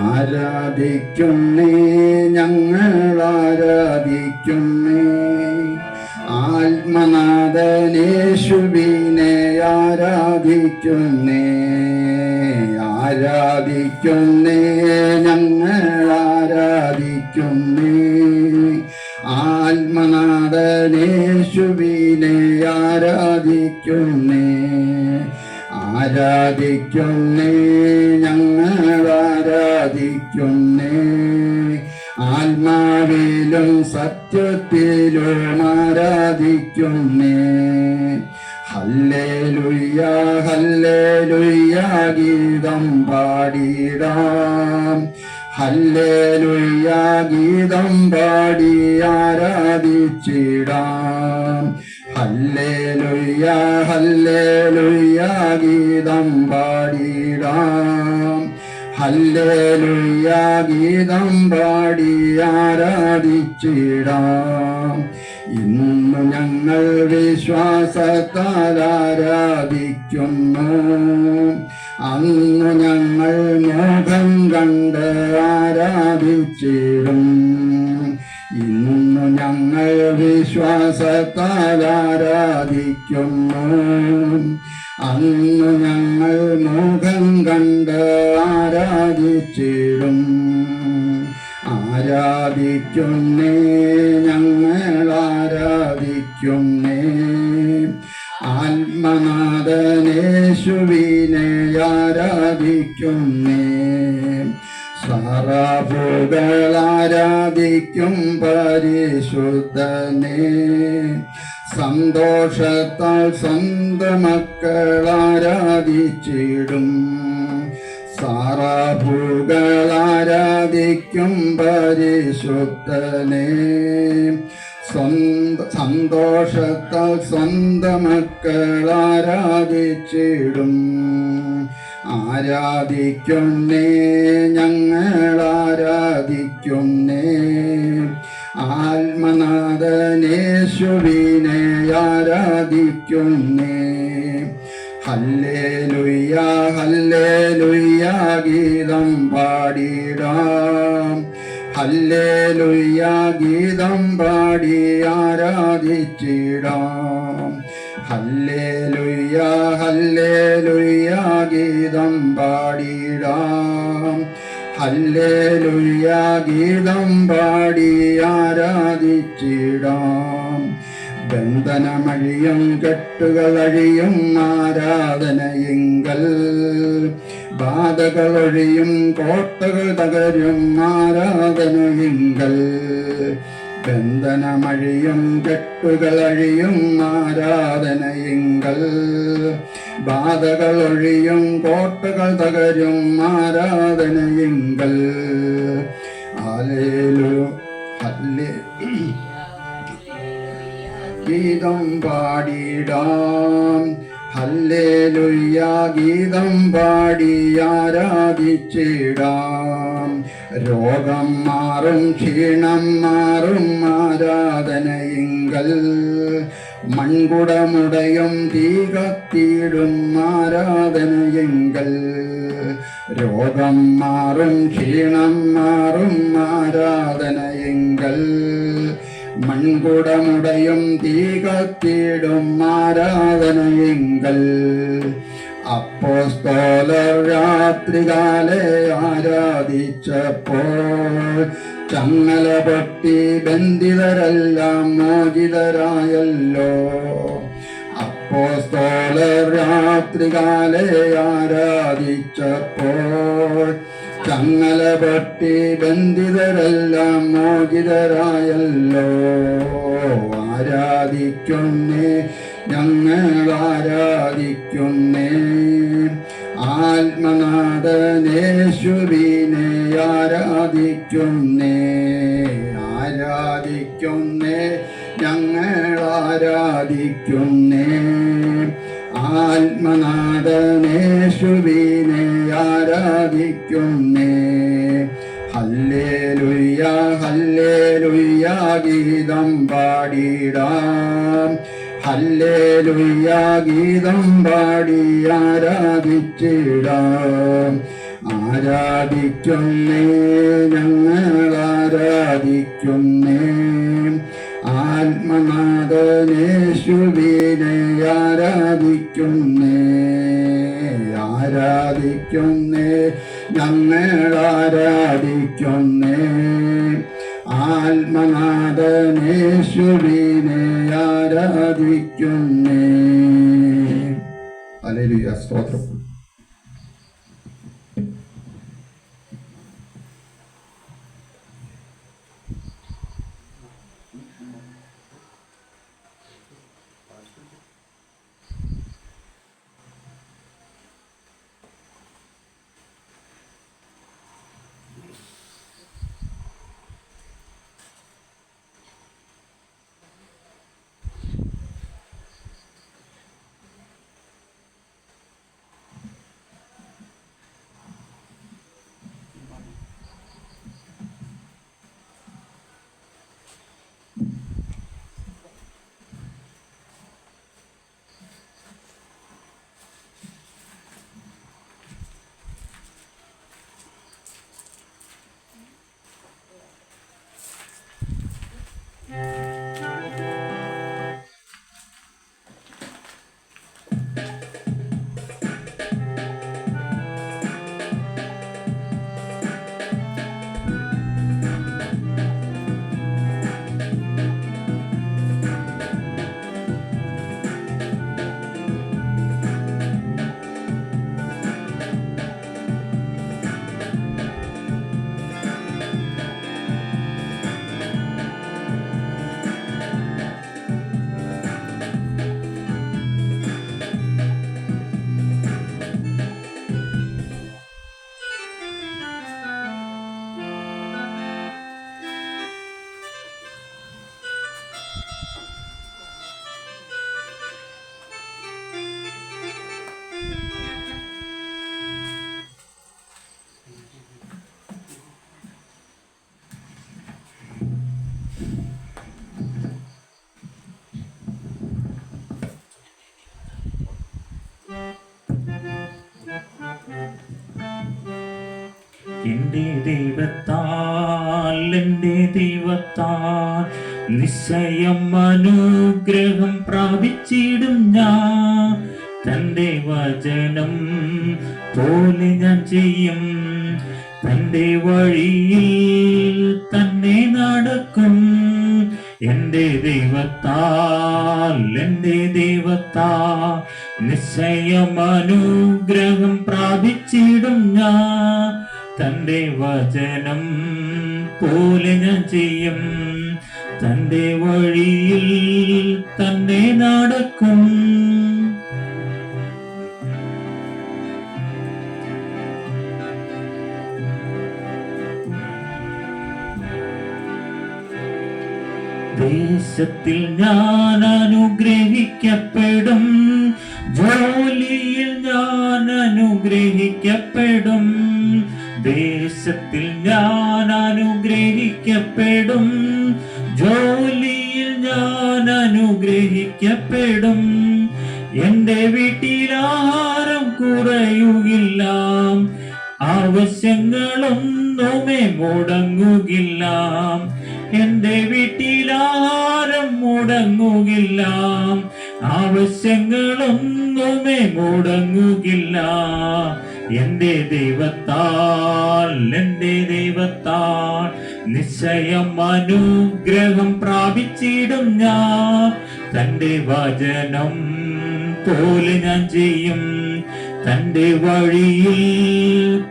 ആരാധിക്കുന്നേ, ഞങ്ങൾ ആരാധിക്കുന്നേ, ആത്മനാഥനേശുവിനെ ആരാധിക്കുന്നേ. ആരാധിക്കുന്നേ, ഞങ്ങൾ ആരാധിക്കുന്നേ, ആത്മനാഥനേശുവിനെ ആരാധിക്കുന്നേ. ആരാധിക്കുന്നേ, ഞങ്ങൾ ആരാധിക്കുന്നേ, ആത്മാവിലും സത്യത്തിലും ആരാധിക്കുന്നേ. ഹല്ലേലൂയ ഹല്ലേലൂയ ഗീതം പാടിടാം, ഹല്ലേലൂയ ഗീതം പാടി ആരാധിച്ചിടാം. ഹല്ലേലൂയ ഹല്ലേലൂയ ഗീതം പാടിടാം, ഹല്ലേലൂയ ഗീതം പാടി ആരാധിച്ചിടാം. ഇന്നു ഞങ്ങൾ വിശ്വാസത്താൽ ആരാധിക്കുന്നു, അന്നു ഞങ്ങൾ മുഖം കണ്ട് ആരാധിച്ചിടും. ഇന്നു ഞങ്ങൾ വിശ്വാസത്താൽ ആരാധിക്കുന്നു, അന്നു ഞങ്ങൾ മുഖം കണ്ട് ആരാധിച്ചിടും. ആരാധിക്കുന്നേ, ഞങ്ങൾ ആരാധിക്കുന്നേ, ആത്മനാഥനേശുവിനെ ആരാധിക്കുന്നേ. സറാഫുകൾ ആരാധിക്കും പരിശുദ്ധനെ, സന്തോഷത്താൽ സ്വന്തം മക്കൾ ആരാധിച്ചിടും. സറാഫുകൾ ആരാധിക്കും പരിശുദ്ധനെ, സന്തോഷത്താൽ സ്വന്തം മക്കൾ ആരാധിച്ചിടും. ആരാധിക്കുന്നേ, ഞങ്ങൾ ആരാധിക്കുന്നേ, ആത്മനാഥനേശുവിനെ ആരാധിക്കുന്നേ. ഹല്ലേലൂയ ഹല്ലേലൂയ ഗീതം പാടിടാം, ഹല്ലേലൂയ ഗീതം പാടി ആരാധിച്ചിടാം. ഹല്ലേലൂയ ഹല്ലേലൂയ ഗീതം പാടിടാം, ഹല്ലേലൂയ ഗീതം പാടി ആരാധിച്ചിടാം. ബന്ധനമഴിയും കെട്ടുകളഴിയും ആരാധനയിങ്കൽ, ബാധകളൊഴിയും കോട്ടകൾ തകരും ആരാധനയിങ്കൽ. ബന്ധനമഴിയും കെട്ടുകളഴിയും ആരാധനയിങ്കൽ, ബാധകളൊഴിയും കോട്ടകൾ തകരും ആരാധനയിങ്കൽ. ഗീതം പാടിടാം, ഹല്ലേലൂയ ഗീതം പാടി ആരാധിച്ചിടാം. രോഗം മാറും ക്ഷീണം മാറും ആരാധനയിങ്കൽ, മൺകുടമുടയും തീ കത്തിയിടും ആരാധനയിങ്കൽ. രോഗം മാറും ക്ഷീണം മാറും ആരാധനയിങ്കൽ, മൺകുടമുടയും തീ കത്തിയിടും ആരാധനയിങ്കൽ. അപ്പോസ്തലർ രാത്രികാലെ ആരാധിച്ചപ്പോൾ ചങ്ങല പൊട്ടി ബന്ധിതരെല്ലാം മോചിതരായല്ലോ. അപ്പോസ്തലർ രാത്രികാലെ ആരാധിച്ചപ്പോൾ ചങ്ങല പൊട്ടി ബന്ധിതരെല്ലാം മോചിതരായല്ലോ. ആരാധിക്കുന്നേ, ഞങ്ങൾ ആരാധിക്കുന്നേ, ആത്മനാഥനേശുവിനെ ആരാധിക്കുന്നേ. ആരാധിക്കുന്നേ, ഞങ്ങൾ ആരാധിക്കുന്നേ, ആത്മനാഥനേശുവിനെ ആരാധിക്കുന്നേ. ഹല്ലേലൂയ ഹല്ലേലൂയ ഗീതം പാടിടാം, ഹല്ലേലൂയ ഗീതം പാടി ആരാധിച്ചിടാം. ആരാധിക്കുന്നേ ഞങ്ങൾ ആരാധിക്കുന്നേ ആത്മനാഥനേശുവിനെ ആരാധിക്കുന്നേ. ആരാധിക്കുന്നേ ഞങ്ങൾ ആരാധിക്കുന്നേ ആത്മനാഥനേശുവിനെ ആരാധിക്കുന്നേ. ഹല്ലേലൂയ. സ്തോത്രം. എന്റെ ദൈവത്താൽ നിശ്ചയം അനുഗ്രഹം പ്രാപിച്ചിടും ഞാൻ. തന്റെ വചനം പോലെ ഞാൻ ചെയ്യും, തന്റെ വഴിയിൽ തന്നെ നടക്കും. എന്റെ ദൈവത്താൽ നിശ്ചയം അനുഗ്രഹം പ്രാപിച്ചിടും ഞാൻ. തന്റെ വചനം പോലെ ഞാൻ ചെയ്യും, തന്റെ വഴിയിൽ തന്നെ നടക്കും. ദേശത്തിൽ ഞാൻ അനുഗ്രഹിക്കപ്പെടും, ജോലിയിൽ ഞാൻ അനുഗ്രഹിക്കപ്പെടും. ദേശത്തിൽ ഞാൻ അനുഗ്രഹിക്കപ്പെടും, ജോലിയിൽ ഞാൻ അനുഗ്രഹിക്കപ്പെടും. എന്റെ വീട്ടിലാരും കുറയുകില്ല, ആവശ്യങ്ങളൊന്നുമേ മുടങ്ങുകില്ല. എന്റെ വീട്ടിലാരും മുടങ്ങുകില്ല, ആവശ്യങ്ങളൊന്നുമേ മുടങ്ങുകില്ല. എന്റെ ദൈവത്താൽ നിശ്ചയം അനുഗ്രഹം പ്രാപിച്ചിടും ഞാൻ. തന്റെ വചനം പോലെ ഞാൻ ചെയ്യും, തന്റെ വഴിയിൽ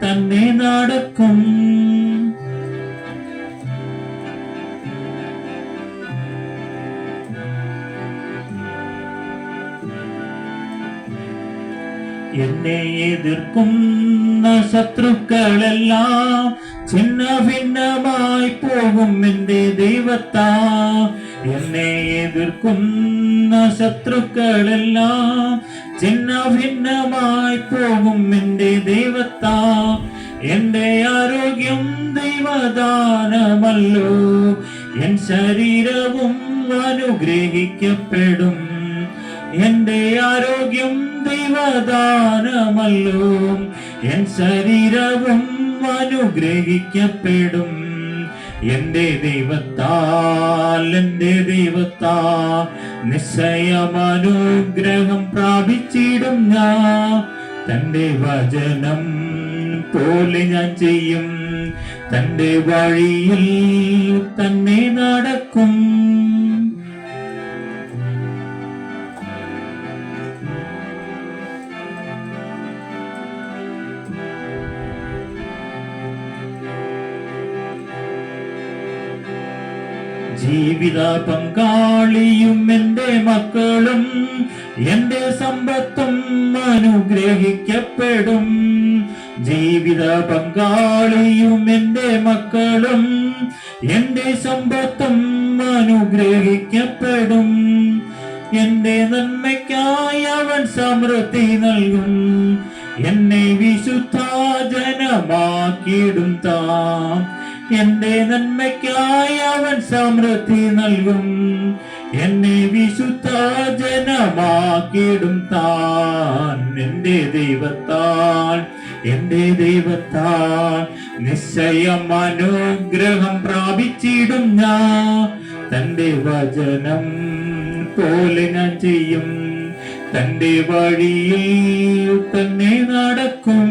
തന്നെ നടക്കും. എന്നെ എതിർക്കുന്ന ശത്രുക്കളെല്ലാം ഛിന്ന ഭിന്നമായി പോകും എന്റെ ദൈവത്താ. എന്നെ എതിർക്കുന്ന ശത്രുക്കളെല്ലാം ഛിന്ന ഭിന്നമായി പോകും എന്റെ ദൈവത്താ. എന്റെ ആരോഗ്യം ദൈവദാനമല്ലോ, എൻ ശരീരവും അനുഗ്രഹിക്കപ്പെടും. എന്റെ ആരോഗ്യം ദൈവദാനമല്ലോ, എൻ ശരീരവും അനുഗ്രഹിക്കപ്പെടും. എന്റെ ദൈവത്താൽ നിശ്ചയം അനുഗ്രഹം പ്രാപിച്ചിടും ഞാൻ. തന്റെ വചനം പോലെ ഞാൻ ചെയ്യും, തന്റെ വഴിയിൽ തന്നെ നടക്കും. ജീവിത പങ്കാളിയും എന്റെ മക്കളും എന്റെ സമ്പത്തും അനുഗ്രഹിക്കപ്പെടും. ജീവിത പങ്കാളിയും എന്റെ മക്കളും എന്റെ സമ്പത്തും അനുഗ്രഹിക്കപ്പെടും. എന്റെ നന്മയ്ക്കായി അവൻ സമൃദ്ധി നൽകും, എന്നെ വിശുദ്ധ ജനമാക്കിയിടും താൻ. എന്റെ നന്മയ്ക്കായി അവൻ സമൃദ്ധി നൽകും, എന്നെ വിശുദ്ധ ജനമാക്കിയിടും താൻ. എന്റെ ദൈവത്താൽ നിശ്ചയം അനുഗ്രഹം പ്രാപിച്ചിടും ഞാൻ. തന്റെ വചനം പോലെ ഞാൻ ചെയ്യും, തന്റെ വഴിയിൽ തന്നെ നടക്കും.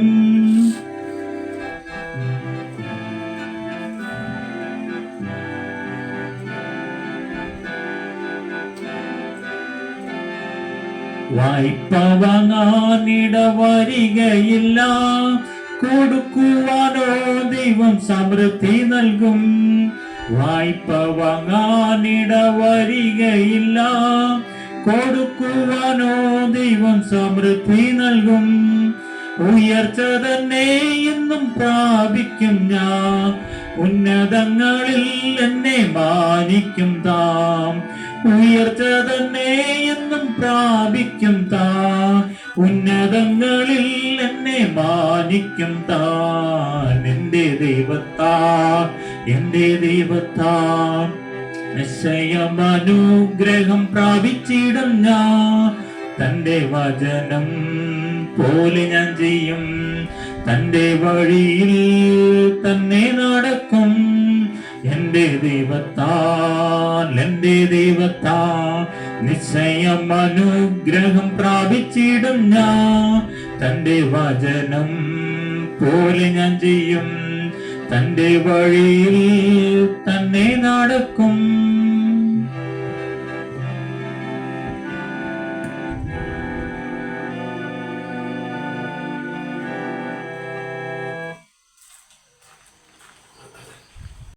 വായ്പ വാങ്ങാനിടവരികയില്ല, കൊടുക്കുവാനോ ദൈവം സമൃദ്ധി നൽകും. വായ്പ വാങ്ങാനിടവരികയില്ല, കൊടുക്കുവാനോ ദൈവം സമൃദ്ധി നൽകും. ഉയർച്ച തന്നെ എന്നും പ്രാപിക്കും ഞാൻ, ഉന്നതങ്ങളിൽ എന്നെ മാനിക്കും താം. ഉയർച്ച തന്നെ എന്നും പ്രാപിക്കും താൻ, ഉന്നതങ്ങളിൽ എന്നെ മാനിക്കും താൻ. എന്റെ ദൈവത്താൽ നിശ്ചയം അനുഗ്രഹം പ്രാപിച്ചിടും ഞാൻ. തന്റെ വചനം പോലെ ഞാൻ ചെയ്യും, തന്റെ വഴിയിൽ തന്നെ നടക്കും. എന്റെ ദൈവത്താൽ നിശ്ചയം അനുഗ്രഹം പ്രാപിച്ചിടും ഞാൻ. തന്റെ വചനം പോലെ ഞാൻ ചെയ്യും, തന്റെ വഴിയിൽ തന്നെ നടക്കും.